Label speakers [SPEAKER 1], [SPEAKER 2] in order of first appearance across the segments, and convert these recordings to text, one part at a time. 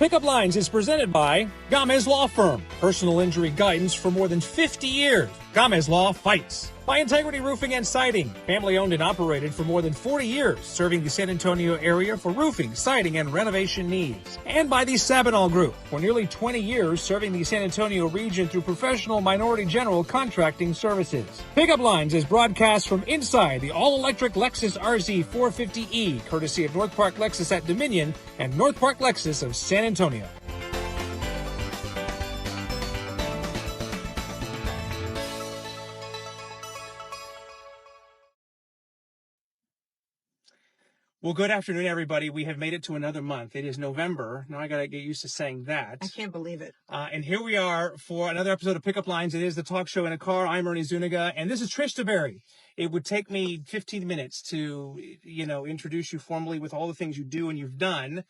[SPEAKER 1] Pickup Lines is presented by Gamez Law Firm. Personal injury guidance for more than 50 years. Gamez Law fights. By Integrity Roofing and Siding. Family owned and operated for more than 40 years, serving the San Antonio area for roofing, siding, and renovation needs. And by the Sabinal Group. For nearly 20 years, serving the San Antonio region through professional minority general contracting services. Pickup Lines is broadcast from inside the all-electric Lexus RZ 450E, courtesy of North Park Lexus at Dominion and North Park Lexus of San Antonio. Well, good afternoon, everybody. We have made it to another month. It is November. Now I got to get used to saying that.
[SPEAKER 2] I can't believe it.
[SPEAKER 1] And here we are for another episode of Pickup Lines. It is the talk show in a car. I'm Ernie Zuniga, and this is Trish DeBerry. It would take me 15 minutes to, introduce you formally with all the things you do and you've done.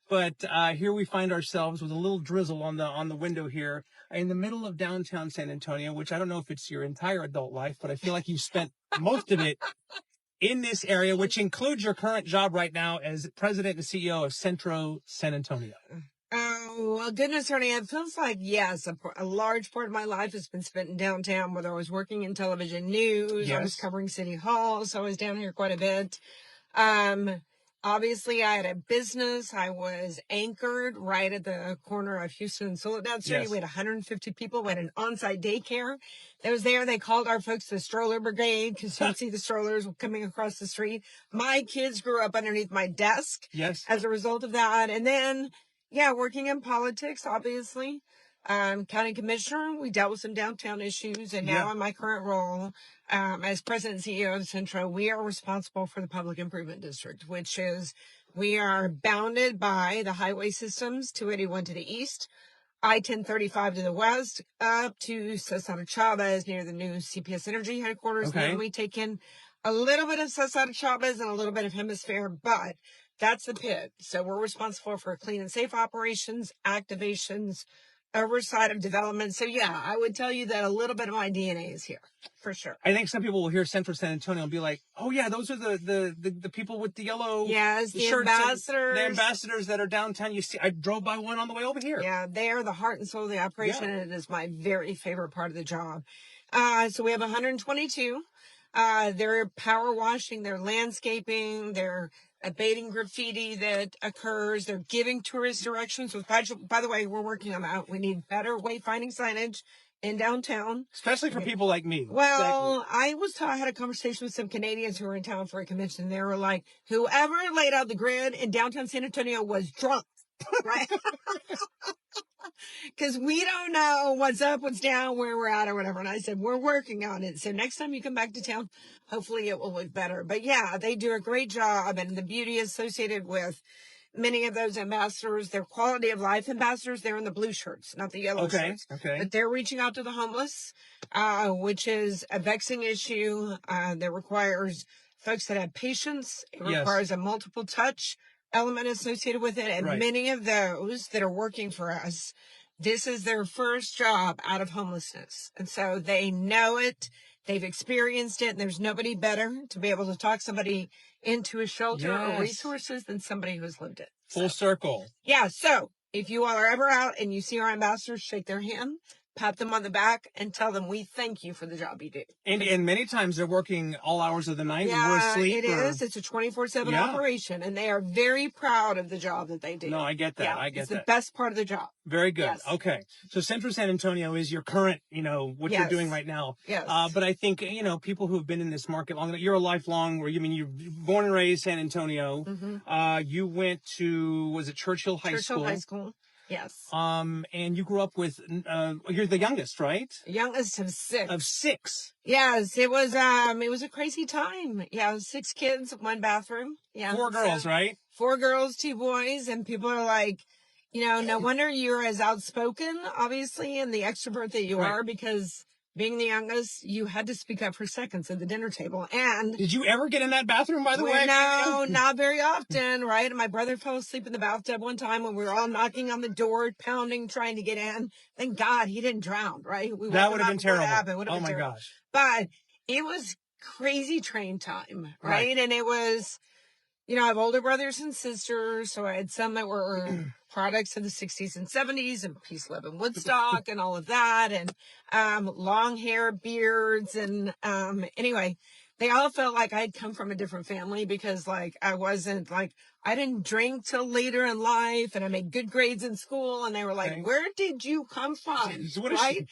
[SPEAKER 1] But here we find ourselves with a little drizzle on the window here in the middle of downtown San Antonio, which I don't know if it's your entire adult life, but I feel like you've spent most of it in this area, which includes your current job right now as president and CEO of Centro San Antonio.
[SPEAKER 2] Oh, well, goodness, Ernie, it feels like, yes, a large part of my life has been spent in downtown, whether I was working in television news,
[SPEAKER 1] Yes.
[SPEAKER 2] I was covering City Hall, so I was down here quite a bit. Obviously, I had a business. I was anchored right at the corner of Houston and Soledad Street.
[SPEAKER 1] Yes.
[SPEAKER 2] We had 150 people. We had an on-site daycare that was there. They called our folks the stroller brigade because you'd see the strollers coming across the street. My kids grew up underneath my desk.
[SPEAKER 1] Yes.
[SPEAKER 2] As a result of that. And then, working in politics, obviously. County commissioner, we dealt with some downtown issues, and now in my current role as president and CEO of Centro, we are responsible for the public improvement district, which is we are bounded by the highway systems, 281 to the east, I-1035 to the west, up to Cesar Chavez near the new CPS Energy headquarters.
[SPEAKER 1] Okay.
[SPEAKER 2] And then we take in a little bit of Cesar Chavez and a little bit of Hemisphere, but that's the pit. So we're responsible for clean and safe operations, activations, oversight of development. So I would tell you that a little bit of my DNA is here for sure.
[SPEAKER 1] I think some people will hear Centro San Antonio and be like, "Oh yeah, those are the people with the yellow
[SPEAKER 2] the
[SPEAKER 1] shirts,
[SPEAKER 2] ambassadors,
[SPEAKER 1] the ambassadors that are downtown." You see, I drove by one on the way over here.
[SPEAKER 2] Yeah, they are the heart and soul of the operation, and it is my very favorite part of the job. So we have 122. They're power washing, they're landscaping, they're abating graffiti that occurs. They're giving tourist directions. Which, by the way, we're working on that. We need better wayfinding signage in downtown.
[SPEAKER 1] Especially for people like me.
[SPEAKER 2] Well,
[SPEAKER 1] exactly.
[SPEAKER 2] I had a conversation with some Canadians who were in town for a convention. They were like, whoever laid out the grid in downtown San Antonio was drunk. Right? Because we don't know what's up, what's down, where we're at or whatever. And I said, we're working on it. So next time you come back to town, hopefully it will look better. But they do a great job. And the beauty associated with many of those ambassadors, they're quality of life ambassadors. They're in the blue shirts, not the yellow shirts.
[SPEAKER 1] Okay.
[SPEAKER 2] But they're reaching out to the homeless, which is a vexing issue that requires folks that have patience. It requires a multiple touch element associated with it. And many of those that are working for us, this is their first job out of homelessness. And so they know it, they've experienced it, and there's nobody better to be able to talk somebody into a shelter or resources than somebody who's lived it.
[SPEAKER 1] Full circle.
[SPEAKER 2] Yeah, so if you all are ever out and you see our ambassadors, shake their hand, pat them on the back, and tell them we thank you for the job you do.
[SPEAKER 1] And many times they're working all hours of the night and we're asleep.
[SPEAKER 2] It is. It's a 24/7 operation, and they are very proud of the job that they do.
[SPEAKER 1] No, I get that. I get
[SPEAKER 2] it's
[SPEAKER 1] that.
[SPEAKER 2] the best part of the job.
[SPEAKER 1] Very good.
[SPEAKER 2] Yes.
[SPEAKER 1] Okay. So Centro San Antonio is your current, what you're doing right now.
[SPEAKER 2] Yes.
[SPEAKER 1] But I think, people who have been in this market long enough, you're a lifelong, you're born and raised San Antonio.
[SPEAKER 2] Mm-hmm.
[SPEAKER 1] You went to, was it Churchill High School?
[SPEAKER 2] Churchill High School. Yes.
[SPEAKER 1] And you grew up with, you're the youngest, right?
[SPEAKER 2] Youngest of 6.
[SPEAKER 1] Of 6.
[SPEAKER 2] Yes, it was a crazy time. Yeah, 6 kids, 1 bathroom. Yeah.
[SPEAKER 1] 4 girls, right?
[SPEAKER 2] 4 girls, 2 boys, and people are like, no wonder you're as outspoken, obviously, and the extrovert that you are, because being the youngest, you had to speak up for seconds at the dinner table. And
[SPEAKER 1] did you ever get in that bathroom, by the way?
[SPEAKER 2] No, not very often, right? And my brother fell asleep in the bathtub one time when we were all knocking on the door, pounding, trying to get in. Thank God he didn't drown, right?
[SPEAKER 1] That would have been terrible.
[SPEAKER 2] Oh,
[SPEAKER 1] my gosh.
[SPEAKER 2] But it was crazy train time, right? And it was I have older brothers and sisters, so I had some that were products of the 60s and 70s and Peace, Love, and Woodstock and all of that, and long hair, beards, and anyway, they all felt like I'd come from a different family because, like, I didn't drink till later in life, and I made good grades in school, and they were like, okay, where did you come from? Right?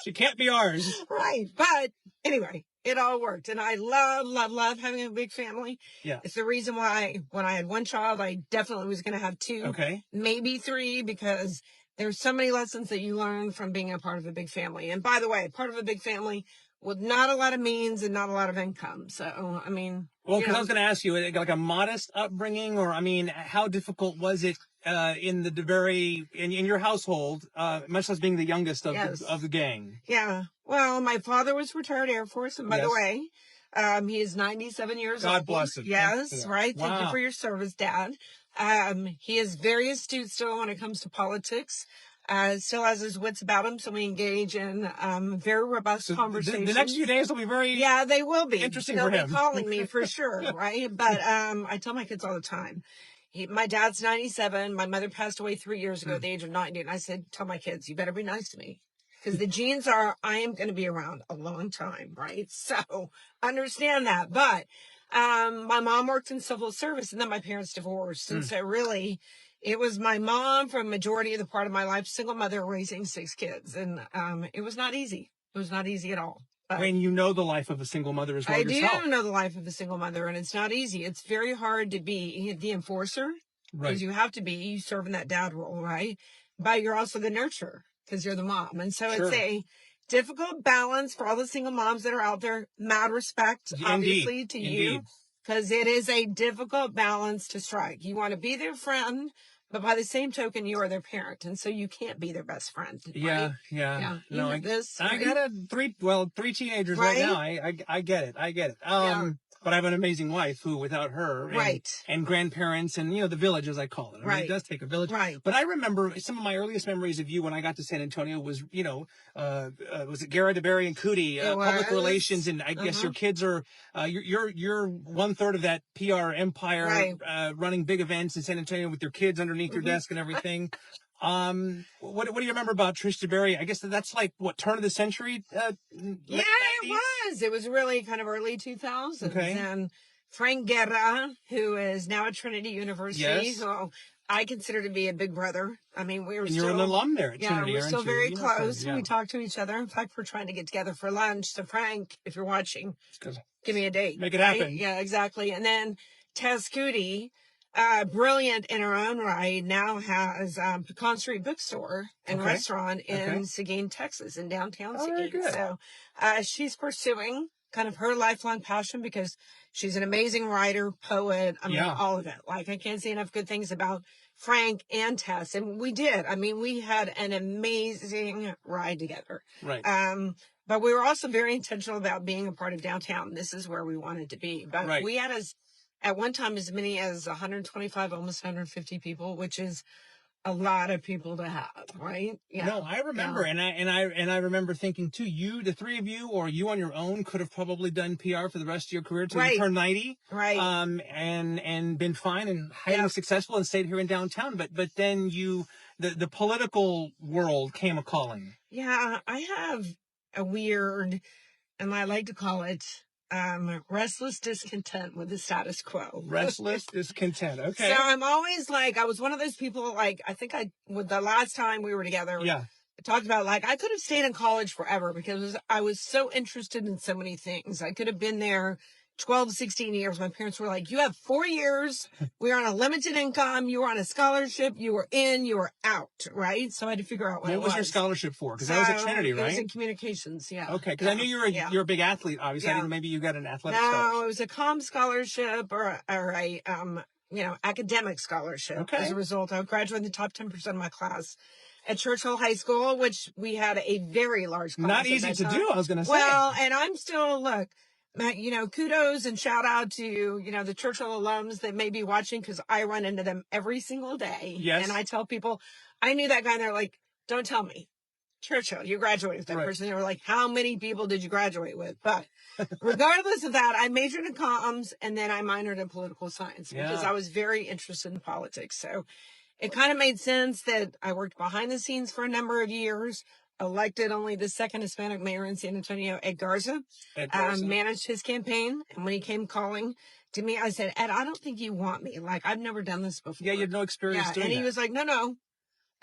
[SPEAKER 1] She can't be ours.
[SPEAKER 2] Right. But anyway, it all worked. And I love having a big family.
[SPEAKER 1] Yeah.
[SPEAKER 2] It's the reason why when I had one child, I definitely was going to have two,
[SPEAKER 1] okay,
[SPEAKER 2] maybe three, because there's so many lessons that you learn from being a part of a big family. And by the way, part of a big family with not a lot of means and not a lot of income. So, I mean.
[SPEAKER 1] Well, because I was going to ask you, like a modest upbringing, or, I mean, how difficult was it in the DeBerry, in your household, much less being the youngest of, yes, of the gang?
[SPEAKER 2] Yeah. Well, my father was retired Air Force, and by the way, he is 97 years old.
[SPEAKER 1] God bless him.
[SPEAKER 2] Yes, right. Wow. Thank you for your service, Dad. He is very astute still when it comes to politics. Still has his wits about him, so we engage in very robust conversations.
[SPEAKER 1] The next few days will be very
[SPEAKER 2] they will be
[SPEAKER 1] interesting
[SPEAKER 2] They'll
[SPEAKER 1] for him.
[SPEAKER 2] Be calling me for sure, right? But I tell my kids all the time. My dad's 97. My mother passed away 3 years ago at the age of 90, and I said, tell my kids, you better be nice to me. Because the genes are, I am going to be around a long time, right? So understand that. But my mom worked in civil service, and then my parents divorced. And so really, it was my mom for a majority of the part of my life, single mother raising 6 kids. And it was not easy. It was not easy at all.
[SPEAKER 1] But when you know the life of a single mother as well yourself.
[SPEAKER 2] I do know the life of a single mother, and it's not easy. It's very hard to be the enforcer. Right. Because you have to be. You serve in that dad role, right? But you're also the nurturer, because you're the mom. And so It's a difficult balance for all the single moms that are out there. Mad respect, obviously, to you, because it is a difficult balance to strike. You want to be their friend, but by the same token, you are their parent. And so you can't be their best friend. Right?
[SPEAKER 1] Yeah. No,
[SPEAKER 2] I
[SPEAKER 1] got three teenagers right now. I get it. But I have an amazing wife who, without her, and grandparents and, the village, as I call it. I mean, it does take a village.
[SPEAKER 2] Right.
[SPEAKER 1] But I remember some of my earliest memories of you when I got to San Antonio was, was it Garrett DeBerry and Cootie, public relations, and I guess your kids are, you're 1/3 of that PR empire, running big events in San Antonio with your kids underneath your desk and everything. What do you remember about Trish DeBerry? I guess that's like what, turn of the century?
[SPEAKER 2] It was really kind of early 2000s.
[SPEAKER 1] Okay.
[SPEAKER 2] And Frank Guerra, who is now at Trinity University, who I consider to be a big brother. I mean,
[SPEAKER 1] you're an alum there at Trinity.
[SPEAKER 2] We're still very close. We talk to each other. In fact, we're trying to get together for lunch. So Frank, if you're watching, give me a date.
[SPEAKER 1] Make it happen.
[SPEAKER 2] Yeah, exactly. And then Tess Cootie, brilliant in her own right, now has Pecan Street Bookstore and restaurant in Seguin, Texas, in downtown Seguin. So she's pursuing kind of her lifelong passion because she's an amazing writer, poet. I mean, all of it. Like, I can't say enough good things about Frank and Tess. And we did. I mean, we had an amazing ride together.
[SPEAKER 1] Right.
[SPEAKER 2] But we were also very intentional about being a part of downtown. This is where we wanted to be. But we had at one time as many as 125, almost 150 people, which is a lot of people to have, right?
[SPEAKER 1] Yeah. No, I remember, and I remember thinking too. The three of you, or you on your own, could have probably done PR for the rest of your career till you turn 90,
[SPEAKER 2] right?
[SPEAKER 1] And been fine and highly successful and stayed here in downtown. But then the political world came a calling.
[SPEAKER 2] Yeah, I have a weird, and I like to call it, restless discontent with the status quo.
[SPEAKER 1] Restless discontent. Okay.
[SPEAKER 2] So I'm always like, I was one of those people, like, I think with the last time we were together, I talked about, like, I could have stayed in college forever because I was so interested in so many things. I could have been there 12, 16 years. My parents were like, you have 4 years. We're on a limited income. You were on a scholarship. You were in, you were out, right? So I had to figure out what it was.
[SPEAKER 1] What was your scholarship for? Because that was at Trinity, right?
[SPEAKER 2] It was in communications,
[SPEAKER 1] Okay, because I knew you're a big athlete, obviously. I think maybe you got an athletic scholarship.
[SPEAKER 2] No, it was a comm scholarship or a academic scholarship. As a result, I graduated in the top 10% of my class at Churchill High School, which we had a very large class.
[SPEAKER 1] Not easy to do, I was going to say.
[SPEAKER 2] Well, and I'm still, look, kudos and shout out to, the Churchill alums that may be watching, because I run into them every single day.
[SPEAKER 1] Yes.
[SPEAKER 2] And I tell people, I knew that guy, and they're like, don't tell me. Churchill, you graduated with that person. They were like, how many people did you graduate with? But regardless of that, I majored in comms and then I minored in political science because I was very interested in politics. So it kind of made sense that I worked behind the scenes for a number of years, elected only the second Hispanic mayor in San Antonio, Ed Garza, managed his campaign. And when he came calling to me, I said, Ed, I don't think you want me. Like, I've never done this before.
[SPEAKER 1] Yeah, you have no experience doing
[SPEAKER 2] and he
[SPEAKER 1] that.
[SPEAKER 2] was like, no.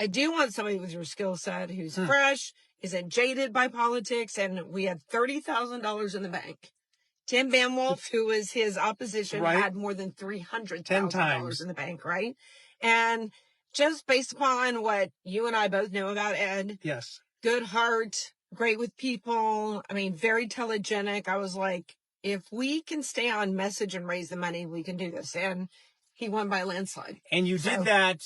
[SPEAKER 2] I do want somebody with your skill set who's fresh, isn't jaded by politics, and we had $30,000 in the bank. Tim Bamwolf, who was his opposition, had more than $300,000 in the bank, right? And just based upon what you and I both know about Ed, good heart, great with people, I mean, very telegenic. I was like, if we can stay on message and raise the money, we can do this. And he won by a landslide.
[SPEAKER 1] And you did that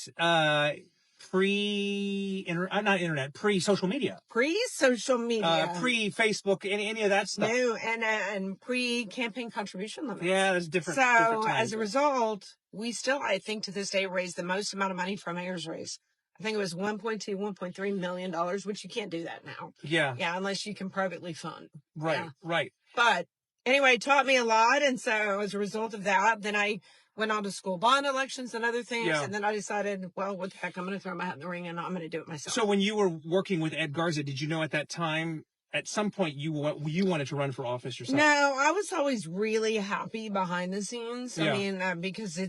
[SPEAKER 1] pre-social media.
[SPEAKER 2] Pre-social media.
[SPEAKER 1] Pre-Facebook, any of that stuff.
[SPEAKER 2] No, and pre-campaign contribution limits.
[SPEAKER 1] Yeah, that's different.
[SPEAKER 2] So,
[SPEAKER 1] different
[SPEAKER 2] as a result, we still, I think, to this day, raised the most amount of money for a mayor's race. I think it was $1.3 million, which you can't do that now.
[SPEAKER 1] Yeah.
[SPEAKER 2] Yeah, unless you can privately fund.
[SPEAKER 1] Right, right.
[SPEAKER 2] But anyway, it taught me a lot. And so, as a result of that, then I went on to school bond elections and other things. And then I decided, well, what the heck, I'm going to throw my hat in the ring and I'm going to do it myself.
[SPEAKER 1] So when you were working with Ed Garza, did you know at that time, at some point, you wanted to run for office yourself?
[SPEAKER 2] No, I was always really happy behind the scenes. I mean, because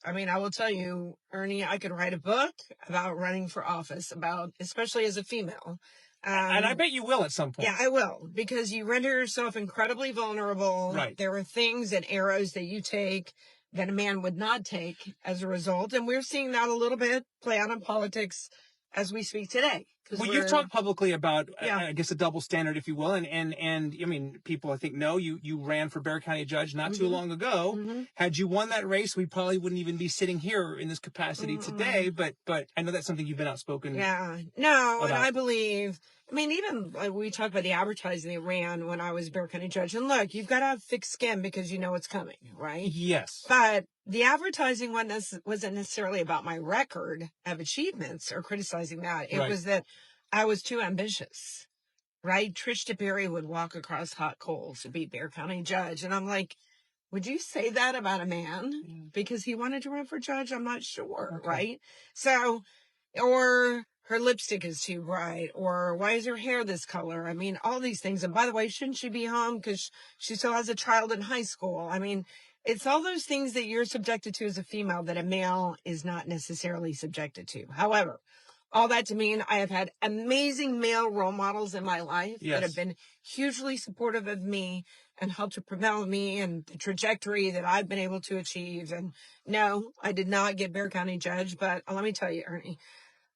[SPEAKER 2] I will tell you, Ernie, I could write a book about running for office, especially as a female.
[SPEAKER 1] And I bet you will at some point.
[SPEAKER 2] Yeah, I will, because you render yourself incredibly vulnerable.
[SPEAKER 1] Right.
[SPEAKER 2] There are things and arrows that you take that a man would not take as a result. And we're seeing that a little bit play out in politics as we speak today.
[SPEAKER 1] Well, you've talked publicly about, I guess, a double standard, if you will. And I mean, people, I think, know you ran for Bexar County Judge not too long ago. Had you won that race, we probably wouldn't even be sitting here in this capacity today. But I know that's something you've been outspoken.
[SPEAKER 2] Yeah. No, about. And I believe, I mean, even like we talk about the advertising they ran when I was Bexar County Judge. And look, you've got to have thick skin because you know what's coming, right?
[SPEAKER 1] Yes.
[SPEAKER 2] But the advertising wasn't necessarily about my record of achievements or criticizing that. It was that I was too ambitious, right? Trish DeBerry would walk across hot coals to be Bexar County Judge. And I'm like, would you say that about a man? Because he wanted to run for judge? I'm not sure, right? So, or her lipstick is too bright, or why is her hair this color? I mean, all these things. And by the way, shouldn't she be home because she still has a child in high school? I mean, it's all those things that you're subjected to as a female that a male is not necessarily subjected to. However, all that to mean I have had amazing male role models in my life that have been hugely supportive of me and helped to propel me and the trajectory that I've been able to achieve. And no, I did not get Bexar County Judge, but let me tell you, Ernie,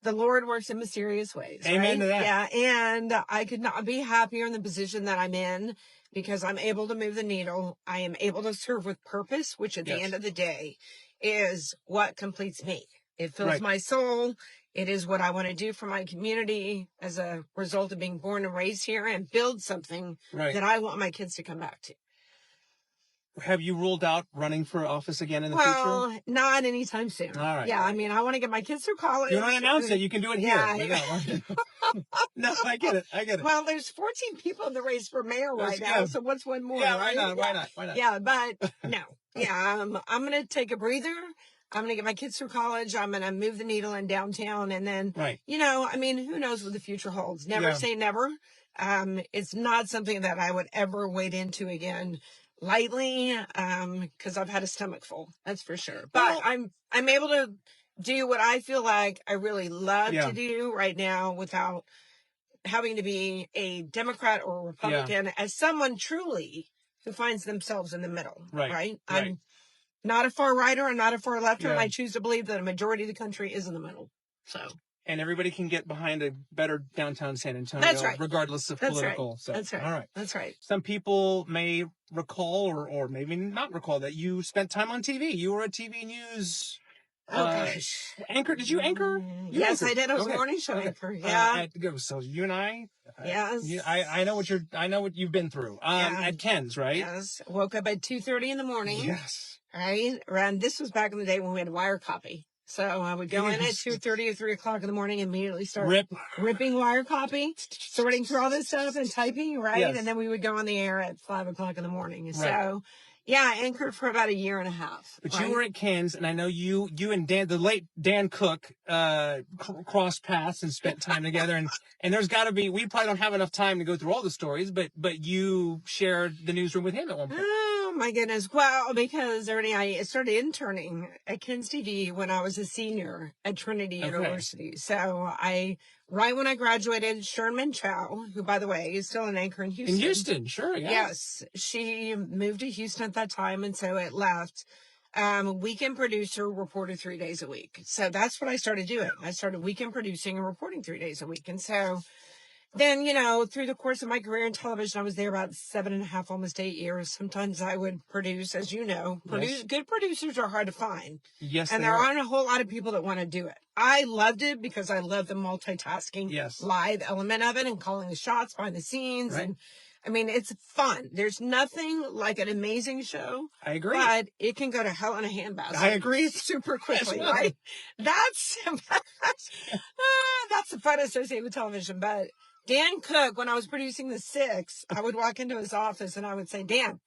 [SPEAKER 2] the Lord works in mysterious ways.
[SPEAKER 1] Amen to that.
[SPEAKER 2] Yeah, and I could not be happier in the position that I'm in because I'm able to move the needle. I am able to serve with purpose, which at the end of the day is what completes me. It fills my soul. It is what I want to do for my community as a result of being born and raised here and build something that I want my kids to come back to.
[SPEAKER 1] Have you ruled out running for office again in the
[SPEAKER 2] future?
[SPEAKER 1] Well,
[SPEAKER 2] not anytime soon.
[SPEAKER 1] All right.
[SPEAKER 2] Yeah, I mean, I want to get my kids through college.
[SPEAKER 1] You don't announce it. You can do it here.
[SPEAKER 2] Yeah.
[SPEAKER 1] No, I get it.
[SPEAKER 2] Well, there's 14 people in the race for mayor right now, so what's one more?
[SPEAKER 1] Yeah,
[SPEAKER 2] right?
[SPEAKER 1] Why not?
[SPEAKER 2] Yeah, but no. Yeah, I'm going to take a breather. I'm going to get my kids through college. I'm going to move the needle in downtown. And then, I mean, who knows what the future holds? Never say never. It's not something that I would ever wade into again lightly, because I've had a stomach full. That's for sure. But I'm able to do what I feel like I really love to do right now without having to be a Democrat or a Republican as someone truly who finds themselves in the middle. Right. I'm not a far righter and not a far lefter, and I choose to believe that a majority of the country is in the middle. So.
[SPEAKER 1] And everybody can get behind a better downtown San Antonio, regardless of political.
[SPEAKER 2] Right.
[SPEAKER 1] So,
[SPEAKER 2] That's right.
[SPEAKER 1] All right.
[SPEAKER 2] That's right.
[SPEAKER 1] Some people may recall or maybe not recall that you spent time on TV. You were a TV news anchor. Did you anchor?
[SPEAKER 2] Yes, I did. I was a morning show anchor. Yeah.
[SPEAKER 1] So you and I.
[SPEAKER 2] Yes.
[SPEAKER 1] I know what you've been through. At Ken's, right?
[SPEAKER 2] Yes. Woke up at 2:30 in the morning.
[SPEAKER 1] Yes.
[SPEAKER 2] Right. And this was back in the day when we had wire copy. So I would go in at 2:30 or 3 o'clock in the morning and immediately start ripping wire copy, sorting through all this stuff and typing, right?
[SPEAKER 3] Yes.
[SPEAKER 2] And then we would go on the air at 5 o'clock in the morning.
[SPEAKER 3] Right.
[SPEAKER 2] So, yeah, I anchored for about a year and a half.
[SPEAKER 3] But
[SPEAKER 2] right?
[SPEAKER 3] you were at Ken's, and I know you and Dan, the late Dan Cook, crossed paths and spent time together. And there's got to be, we probably don't have enough time to go through all the stories, but you shared the newsroom with him at one point.
[SPEAKER 2] Oh, my goodness. Well, because, Ernie, I started interning at Ken's TV when I was a senior at Trinity University. So right when I graduated, Sherman Chow, who, by the way, is still an anchor in Houston.
[SPEAKER 3] In Houston, sure, yeah.
[SPEAKER 2] Yes. She moved to Houston at that time, and so it left. Weekend producer, reported 3 days a week. So that's what I started doing. I started weekend producing and reporting 3 days a week. And so then, through the course of my career in television, I was there about 7.5, almost 8 years. Sometimes I would produce, as you know, good producers are hard to find.
[SPEAKER 3] Yes,
[SPEAKER 2] and there aren't a whole lot of people that want to do it. I loved it because I love the multitasking live element of it and calling the shots behind the scenes.
[SPEAKER 3] Right.
[SPEAKER 2] And I mean, it's fun. There's nothing like an amazing show.
[SPEAKER 3] I agree.
[SPEAKER 2] But it can go to hell in a handbasket.
[SPEAKER 3] I agree.
[SPEAKER 2] Super quickly, right? That's the fun associated with television. But Dan Cook, when I was producing The Six, I would walk into his office and I would say, Dan,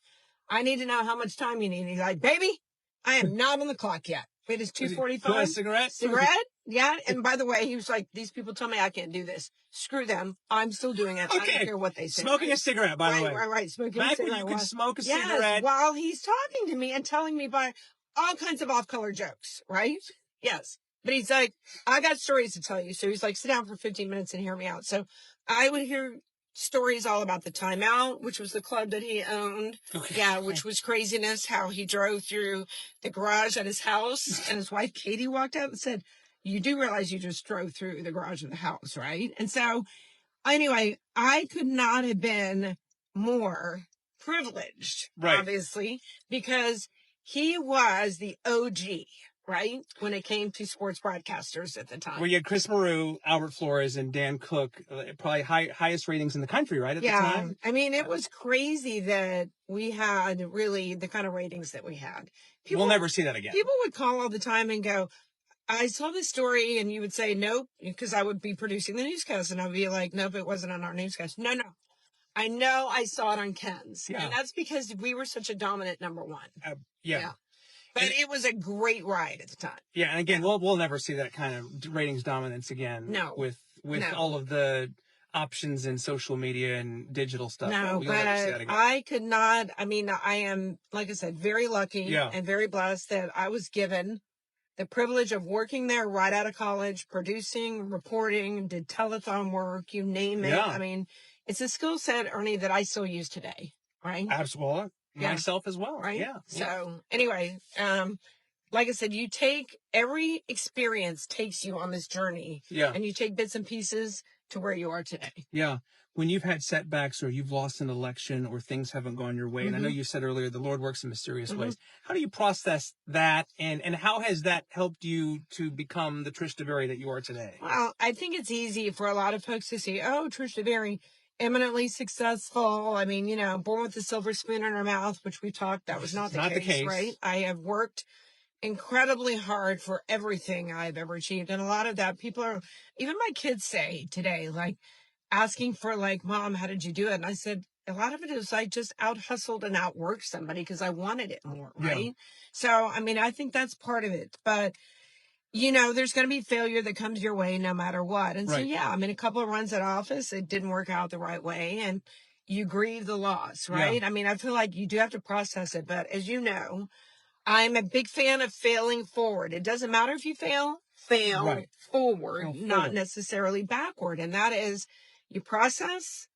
[SPEAKER 2] I need to know how much time you need. And he's like, baby, I am not on the clock yet. It is 2:45.
[SPEAKER 3] A cigarette?
[SPEAKER 2] Cigarette? Yeah. And by the way, he was like, these people tell me I can't do this. Screw them. I'm still doing it. I don't care what they say.
[SPEAKER 3] Smoking a cigarette, by the way.
[SPEAKER 2] Right. Smoking a cigarette.
[SPEAKER 3] Back when you could smoke a
[SPEAKER 2] yes,
[SPEAKER 3] cigarette.
[SPEAKER 2] while he's talking to me and telling me by all kinds of off-color jokes, right? Yes. But he's like, I got stories to tell you. So he's like, sit down for 15 minutes and hear me out. So I would hear stories all about the Time Out, which was the club that he owned.
[SPEAKER 3] Okay.
[SPEAKER 2] Yeah, which was craziness, how he drove through the garage at his house and his wife Katie walked out and said, you do realize you just drove through the garage of the house, right? And so anyway, I could not have been more privileged, obviously, because he was the OG, right? When it came to sports broadcasters at the time.
[SPEAKER 3] Well, you had Chris Maru, Albert Flores, and Dan Cook, probably highest ratings in the country, right, at the time?
[SPEAKER 2] I mean, it was crazy that we had really the kind of ratings that we had.
[SPEAKER 3] We'll never see that again.
[SPEAKER 2] People would call all the time and go, I saw this story, and you would say, nope, because I would be producing the newscast, and I'd be like, nope, it wasn't on our newscast. No. I know I saw it on Ken's. Yeah. And that's because we were such a dominant number one.
[SPEAKER 3] Yeah.
[SPEAKER 2] But it was a great ride at the time.
[SPEAKER 3] Yeah, and again, we'll never see that kind of ratings dominance again.
[SPEAKER 2] No.
[SPEAKER 3] With all of the options in social media and digital stuff.
[SPEAKER 2] No, but I could not. I mean, I am, like I said, very lucky and very blessed that I was given the privilege of working there right out of college, producing, reporting, did telethon work, you name it. I mean, it's a skill set, Ernie, that I still use today, right?
[SPEAKER 3] Absolutely. Myself as well.
[SPEAKER 2] Right?
[SPEAKER 3] Yeah.
[SPEAKER 2] So anyway, like I said, every experience takes you on this journey.
[SPEAKER 3] Yeah.
[SPEAKER 2] And you take bits and pieces to where you are today.
[SPEAKER 3] Yeah. When you've had setbacks or you've lost an election or things haven't gone your way, and I know you said earlier, the Lord works in mysterious ways. How do you process that? And how has that helped you to become the Trish DeBerry that you are today?
[SPEAKER 2] Well, I think it's easy for a lot of folks to say, oh, Trish DeBerry, eminently successful. I mean, born with a silver spoon in her mouth, which we talked, that was not the case, right? I have worked incredibly hard for everything I've ever achieved. And a lot of that even my kids say today, like asking for Mom, how did you do it? And I said, a lot of it is I just out hustled and outworked somebody because I wanted it more, right? Yeah. So, I mean, I think that's part of it, but there's going to be failure that comes your way no matter what. And so, I mean, a couple of runs at office, it didn't work out the right way. And you grieve the loss, right? Yeah. I mean, I feel like you do have to process it. But as you know, I'm a big fan of failing forward. It doesn't matter if you fail forward, not necessarily backward. And that is, you process,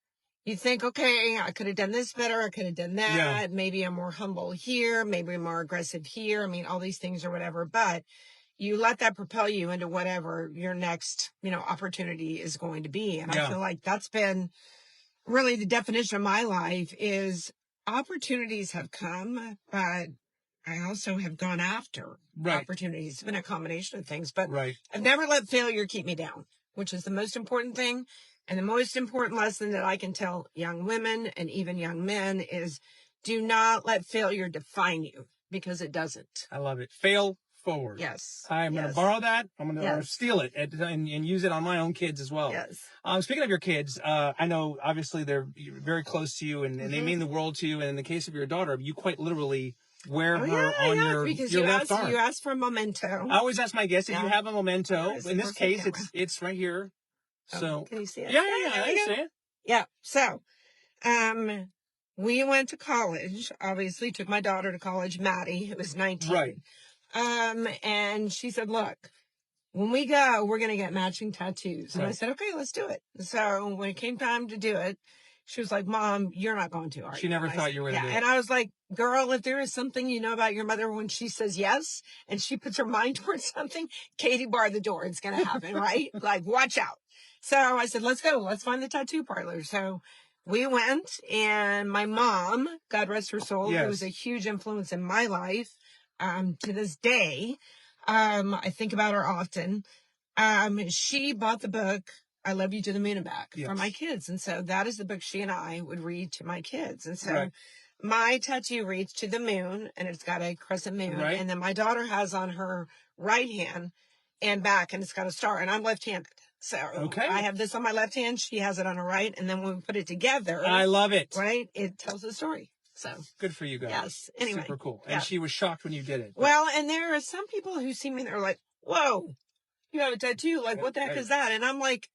[SPEAKER 2] you think, okay, I could have done this better. I could have done that. Yeah. Maybe I'm more humble here. Maybe I'm more aggressive here. I mean, all these things or whatever. But you let that propel you into whatever your next, opportunity is going to be. And I feel like that's been really the definition of my life is opportunities have come, but I also have gone after opportunities. It's been a combination of things, but I've never let failure keep me down, which is the most important thing. And the most important lesson that I can tell young women and even young men is do not let failure define you, because it doesn't.
[SPEAKER 3] I love it. Fail forward.
[SPEAKER 2] Yes.
[SPEAKER 3] I'm going to borrow that. I'm going to steal it and use it on my own kids as well.
[SPEAKER 2] Yes.
[SPEAKER 3] Speaking of your kids, I know obviously they're very close to you and they mean the world to you. And in the case of your daughter, you quite literally wear her on your left arm.
[SPEAKER 2] You asked for a memento.
[SPEAKER 3] I always ask my guests if you have a memento. In this case, it's right here. So
[SPEAKER 2] can you see it?
[SPEAKER 3] Yeah, I see it.
[SPEAKER 2] Yeah. So, we went to college. Obviously, took my daughter to college, Maddie, who was 19.
[SPEAKER 3] Right.
[SPEAKER 2] And she said, "Look, when we go, we're going to get matching tattoos." And I said, "Okay, let's do it." So when it came time to do it, she was like, "Mom, you're not going to."
[SPEAKER 3] She never thought you were going to do it.
[SPEAKER 2] And I was like, "Girl, if there is something you know about your mother, when she says yes and she puts her mind towards something, Katie, bar the door. It's going to happen, right? Like, watch out." So I said, "Let's go. Let's find the tattoo parlor." So we went, and my mom, God rest her soul, who was a huge influence in my life, to this day, I think about her often. She bought the book, I Love You to the Moon and Back, for my kids. And so that is the book she and I would read to my kids. And so my tattoo reads To the Moon, and it's got a crescent moon. And then my daughter has on her right hand and back, and it's got a star, and I'm left-handed. So I have this on my left hand. She has it on her right. And then when we put it together.
[SPEAKER 3] I love it.
[SPEAKER 2] Right? It tells a story. So
[SPEAKER 3] good for you guys.
[SPEAKER 2] Yes. Anyway.
[SPEAKER 3] Super cool. And she was shocked when you did it.
[SPEAKER 2] Well, and there are some people who see me and they're like, "Whoa, you have a tattoo. Like, what the heck is that?" And I'm like,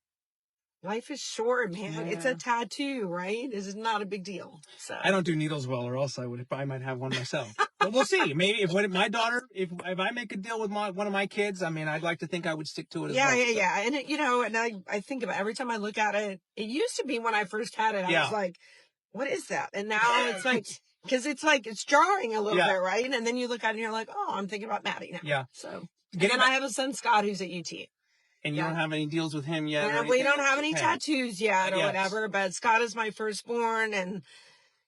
[SPEAKER 2] life is short, man. It's a tattoo, right? This is not a big deal. So
[SPEAKER 3] I don't do needles well, or else I might have one myself. But we'll see. Maybe if my daughter, if I make a deal with one of my kids, I mean, I'd like to think I would stick to it as well.
[SPEAKER 2] Yeah. And and I think about every time I look at it. It used to be when I first had it, I was like, "What is that?" And now it's like, because it's jarring a little bit, right? And then you look at it and you're like, "Oh, I'm thinking about Maddie now."
[SPEAKER 3] Yeah.
[SPEAKER 2] So and then I have a son, Scott, who's at UT.
[SPEAKER 3] And you don't have any deals with him yet?
[SPEAKER 2] And we don't have any tattoos yet or whatever, but Scott is my firstborn, and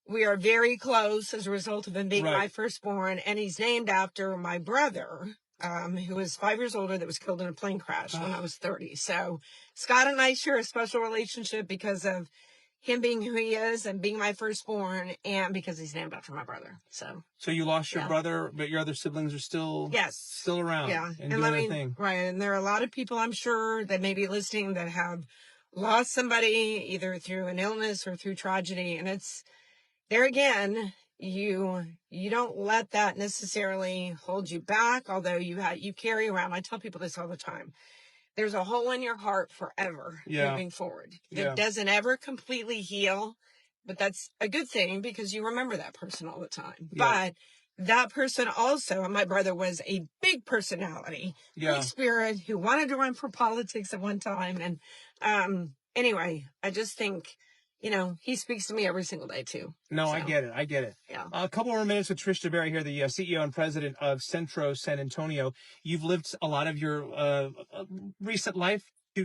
[SPEAKER 2] we are very close as a result of him being my firstborn, and he's named after my brother, who was 5 years older, that was killed in a plane crash when I was 30. So Scott and I share a special relationship because of him being who he is and being my firstborn, and because he's named after my brother. So
[SPEAKER 3] you lost your brother, but your other siblings are still around.
[SPEAKER 2] Yeah.
[SPEAKER 3] And doing their thing.
[SPEAKER 2] Right. And there are a lot of people, I'm sure, that may be listening that have lost somebody either through an illness or through tragedy. And it's there again, you don't let that necessarily hold you back, although you carry around, I tell people this all the time, there's a hole in your heart forever moving forward. It doesn't ever completely heal, but that's a good thing because you remember that person all the time. But that person also, and my brother was a big personality, big spirit, who wanted to run for politics at one time. And anyway, I just think, he speaks to me every single day too.
[SPEAKER 3] No, so, I get it. Yeah. A couple more minutes with Trish DeBerry here, the CEO and president of Centro San Antonio. You've lived a lot of your recent life,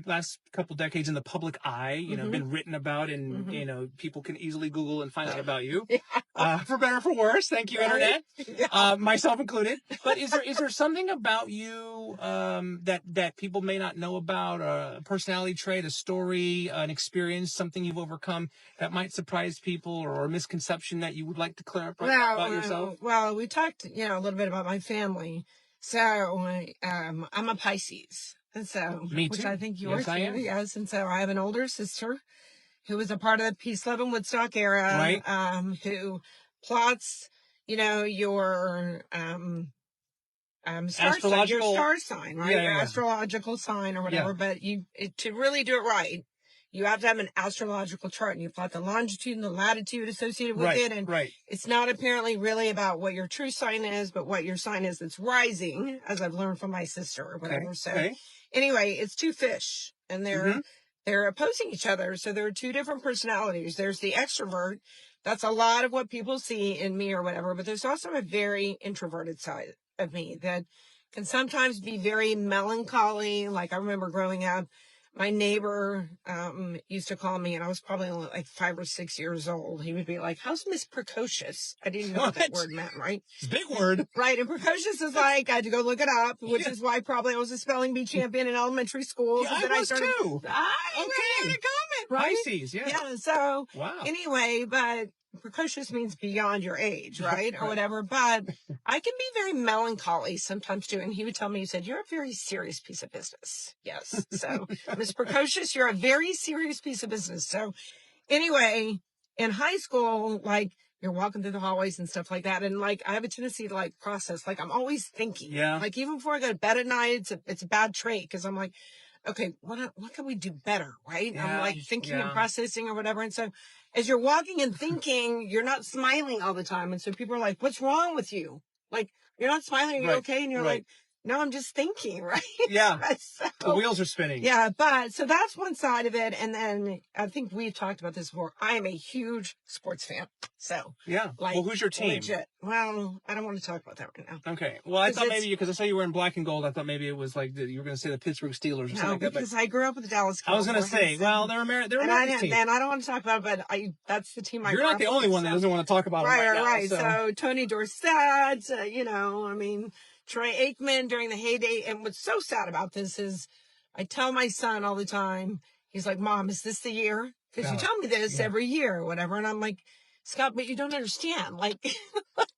[SPEAKER 3] last couple decades in the public eye, been written about, and, people can easily Google and find out about you. For better or for worse. Thank you, Internet. Myself included. But is there something about you that people may not know about, a personality trait, a story, an experience, something you've overcome that might surprise people, or a misconception that you would like to clear up about yourself?
[SPEAKER 2] Well, we talked, a little bit about my family. So I'm a Pisces. And so,
[SPEAKER 3] me too.
[SPEAKER 2] Which I think you are too. Yes. And so I have an older sister who was a part of the Peace, Love, and Woodstock era, who plots, your star sign, right? Your astrological sign or whatever. But to really do it right, you have to have an astrological chart, and you plot the longitude and the latitude associated with it. And it's not apparently really about what your true sign is, but what your sign is that's rising, as I've learned from my sister or whatever. So anyway, it's two fish, and they're opposing each other. So there are two different personalities. There's the extrovert. That's a lot of what people see in me or whatever. But there's also a very introverted side of me that can sometimes be very melancholy. Like I remember growing up, my neighbor used to call me, and I was probably only like 5 or 6 years old. He would be like, "How's Miss Precocious?" I didn't know what that word meant, right?
[SPEAKER 3] It's a big word.
[SPEAKER 2] Right, and precocious is like, I had to go look it up, which is why probably I was a spelling bee champion in elementary school.
[SPEAKER 3] Yeah, I was too.
[SPEAKER 2] I made a comment, right?
[SPEAKER 3] Pisces,
[SPEAKER 2] Yeah, so anyway, but precocious means beyond your age, right? Or whatever. But I can be very melancholy sometimes too. And he would tell me, he said, you're a very serious piece of business. Yes. So, Miss Precocious, you're a very serious piece of business. So anyway, in high school, like, you're walking through the hallways and stuff like that. And like, I have a tendency to like process, like I'm always thinking.
[SPEAKER 3] Yeah.
[SPEAKER 2] Like even before I go to bed at night, it's a bad trait because I'm like, okay, what can we do better? Right.
[SPEAKER 3] Yeah,
[SPEAKER 2] I'm like thinking and processing or whatever. And so as you're walking and thinking, you're not smiling all the time. And so people are like, what's wrong with you? Like, you're not smiling. Are you okay? And you're like, no, I'm just thinking, right?
[SPEAKER 3] Yeah.
[SPEAKER 2] So,
[SPEAKER 3] the wheels are spinning.
[SPEAKER 2] Yeah. But so that's one side of it. And then I think we've talked about this before. I am a huge sports fan. So,
[SPEAKER 3] yeah.
[SPEAKER 2] Like,
[SPEAKER 3] well, who's your team?
[SPEAKER 2] Legit. Well, I don't want to talk about that right now.
[SPEAKER 3] Okay. Well, I thought maybe, because I saw you were in black and gold, I thought maybe it was like you were going to say the Pittsburgh Steelers or something like that.
[SPEAKER 2] Because I grew up with the Dallas Cowboys.
[SPEAKER 3] I was going to say, well, they're American team.
[SPEAKER 2] And I don't want to talk about it, but that's the team I
[SPEAKER 3] You're not the only one that doesn't want to talk about it right now.
[SPEAKER 2] Right. So Tony Dorsett, Troy Aikman during the heyday. And what's so sad about this is I tell my son all the time, he's like, Mom, is this the year? Because you tell me this every year or whatever. And I'm like, Scott, but you don't understand. Like,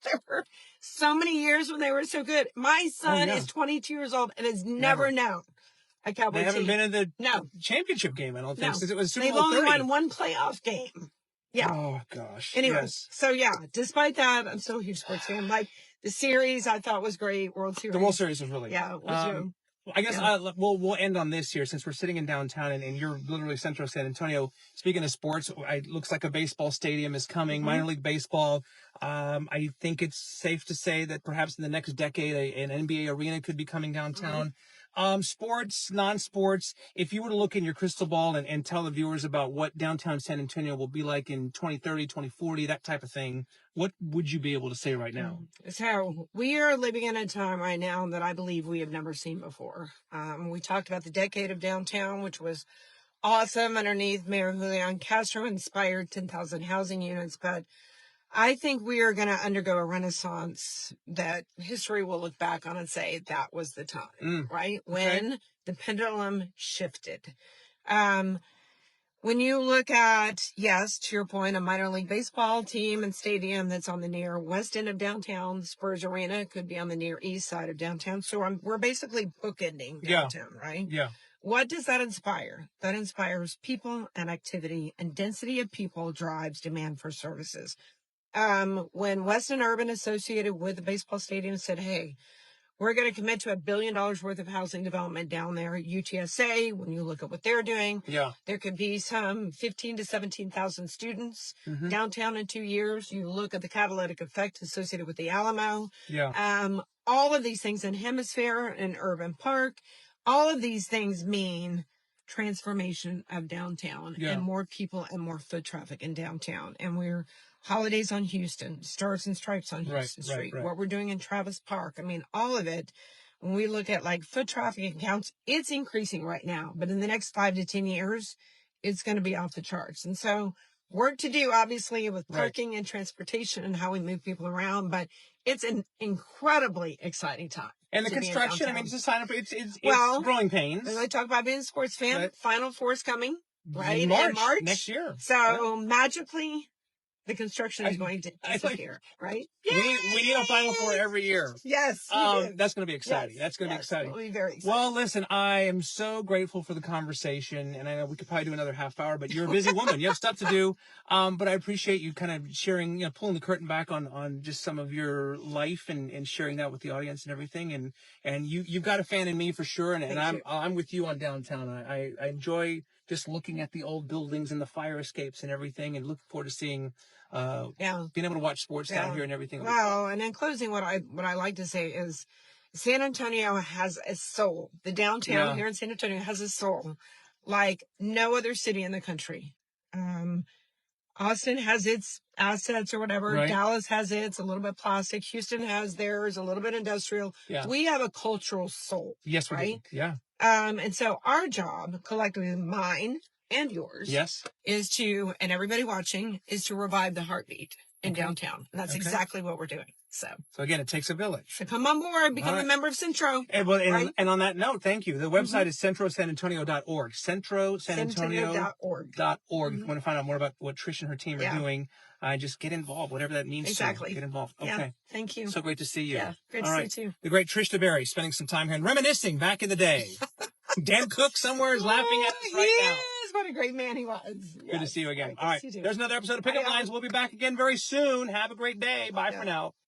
[SPEAKER 2] there were so many years when they were so good. My son is 22 years old and has never known a Cowboy team.
[SPEAKER 3] They haven't been in the championship game, I don't think, since it was Super Bowl 30.
[SPEAKER 2] They've only won one playoff game. Yeah.
[SPEAKER 3] Oh, gosh.
[SPEAKER 2] Anyways, so despite that, I'm still a huge sports fan. Like, the series I thought was great. World Series.
[SPEAKER 3] The World Series was really good.
[SPEAKER 2] Yeah, it was
[SPEAKER 3] I guess we'll end on this here, since we're sitting in downtown and you're literally Centro San Antonio. Speaking of sports, it looks like a baseball stadium is coming, minor league baseball. I think it's safe to say that perhaps in the next decade, an NBA arena could be coming downtown. Sports, non-sports, if you were to look in your crystal ball and tell the viewers about what downtown San Antonio will be like in 2030, 2040, that type of thing, what would you be able to say right now?
[SPEAKER 2] So we are living in a time right now that I believe we have never seen before. We talked about the decade of downtown, which was awesome underneath Mayor Julian Castro, inspired 10,000 housing units. But I think we are going to undergo a renaissance that history will look back on and say that was the time, right? When the pendulum shifted. When you look at, yes, to your point, a minor league baseball team and stadium that's on the near west end of downtown, Spurs Arena could be on the near east side of downtown. So we're basically bookending downtown, right? Yeah. What does that inspire? That inspires people and activity, and density of people drives demand for services. When Weston Urban associated with the baseball stadium said, hey, we're going to commit to $1 billion worth of housing development down there. UTSA, when you look at what they're doing, there could be some 15 to 17,000 students downtown in 2 years. You look at the catalytic effect associated with the Alamo. All of these things in Hemisphere and Urban Park, all of these things mean transformation of downtown and more people and more foot traffic in downtown. And we're holidays on Houston, Stars and Stripes on Houston Street, what we're doing in Travis Park. I mean, all of it, when we look at like foot traffic counts, it's increasing right now. But in the next 5 to 10 years, it's going to be off the charts. And so work to do, obviously, with parking and transportation and how we move people around. But it's an incredibly exciting time.
[SPEAKER 3] And the construction, I mean, it's a sign of it's growing pains.
[SPEAKER 2] As I talk about being a sports fan, Final Four's coming, right?
[SPEAKER 3] In March next year.
[SPEAKER 2] So magically, the construction is going to disappear, right?
[SPEAKER 3] We need a Final Four every year.
[SPEAKER 2] Yes.
[SPEAKER 3] That's going to be exciting. That's going to be exciting.
[SPEAKER 2] It'll be very exciting.
[SPEAKER 3] Well, listen, I am so grateful for the conversation, and I know we could probably do another half hour, but you're a busy woman. You have stuff to do. But I appreciate you kind of sharing, pulling the curtain back on just some of your life and sharing that with the audience and everything. And you've got a fan in me for sure. And I'm with you on downtown. I enjoy just looking at the old buildings and the fire escapes and everything, and looking forward to seeing, being able to watch sports down here and everything.
[SPEAKER 2] Well, and in closing, what I like to say is San Antonio has a soul. The downtown here in San Antonio has a soul like no other city in the country. Austin has its assets or whatever. Dallas has its, a little bit plastic. Houston has theirs, a little bit industrial. We have a cultural soul.
[SPEAKER 3] Yes, we do. Yeah.
[SPEAKER 2] And so our job, collectively, mine and yours, is to, and everybody watching, is to revive the heartbeat in downtown. And that's exactly what we're doing. So
[SPEAKER 3] again, it takes a village.
[SPEAKER 2] So come on board, become a member of Centro.
[SPEAKER 3] And on that note, thank you. The website is centrosanantonio.org. Centrosanantonio.org. If you want to find out more about what Trish and her team are doing. just get involved, whatever that means.
[SPEAKER 2] Exactly.
[SPEAKER 3] To you. Get involved. Okay.
[SPEAKER 2] Yeah, thank you.
[SPEAKER 3] So great to see you.
[SPEAKER 2] Yeah, great
[SPEAKER 3] All
[SPEAKER 2] to
[SPEAKER 3] right.
[SPEAKER 2] see you too.
[SPEAKER 3] The great Trish DeBerry spending some time here and reminiscing back in the day. Dan Cook somewhere is laughing at us right now.
[SPEAKER 2] Yes, what a great man he was.
[SPEAKER 3] Good to see you again.
[SPEAKER 2] Good
[SPEAKER 3] All right.
[SPEAKER 2] to see you too.
[SPEAKER 3] There's another episode of Pickup Lines. We'll be back again very soon. Have a great day. Bye for now.